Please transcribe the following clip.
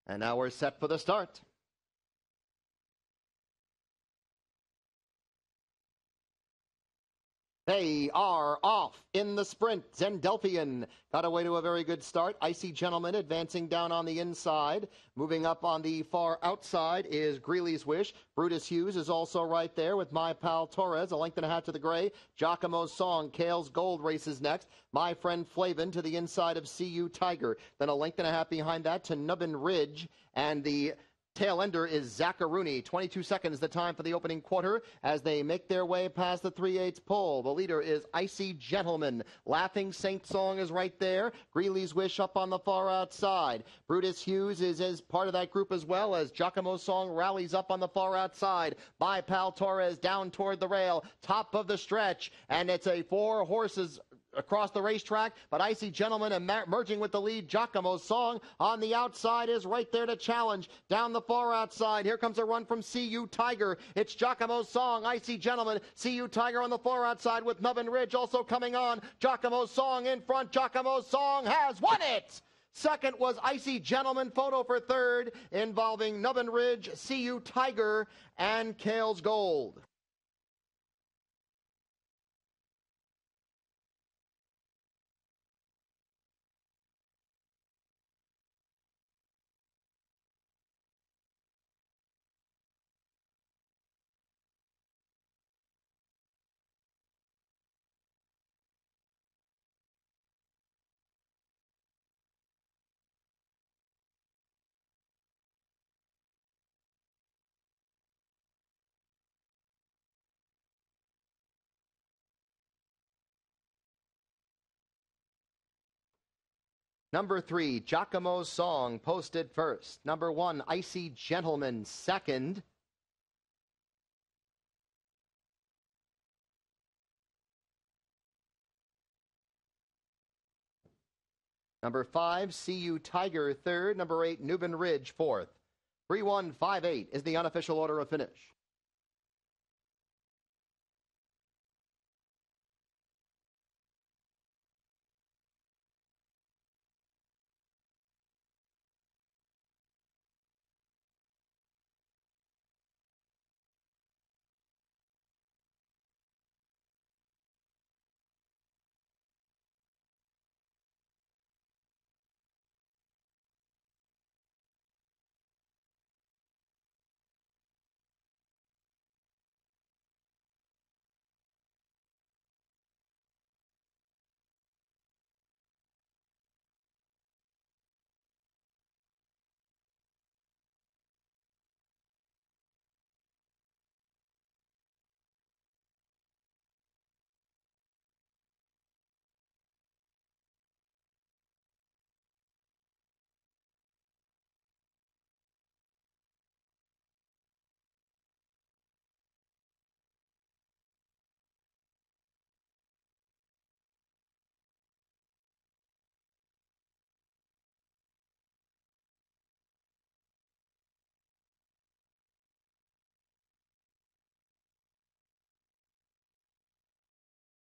And now we're set for the start. They are off in the sprint. Zendelphian got away to a very good start. Icy Gentleman advancing down on the inside. Moving up on the far outside is Greeley's Wish. Brutus Hughes is also right there with My Pal Torres, a length and a half to the gray. Giacomo's Song, Kale's Gold races next. My Friend Flavin to the inside of CU Tiger. Then a length and a half behind that to Nubbin Ridge. And the tail ender is Zacharuni. 22 seconds the time for the opening quarter as they make their way past the 3/8 pole. The leader is Icy Gentleman. Laughing Saint Song is right there. Greeley's Wish up on the far outside. Brutus Hughes is as part of that group as well as Giacomo Song rallies up on the far outside. My Pal Torres down toward the rail. Top of the stretch. And it's a 4 horses across the racetrack, but Icy Gentleman merging with the lead. Giacomo's Song on the outside is right there to challenge. Down the far outside, here comes a run from CU Tiger. It's Giacomo's Song, Icy Gentleman, CU Tiger on the far outside with Nubbin Ridge also coming on. Giacomo's Song in front. Giacomo's Song has won it! Second was Icy Gentleman, photo for third, involving Nubbin Ridge, CU Tiger, and Kale's Gold. Number 3, Giacomo's Song, posted first. Number 1, Icy Gentleman, second. Number 5, CU Tiger, third. Number 8, Nubbin Ridge, fourth. 3-1-5-8 is the unofficial order of finish.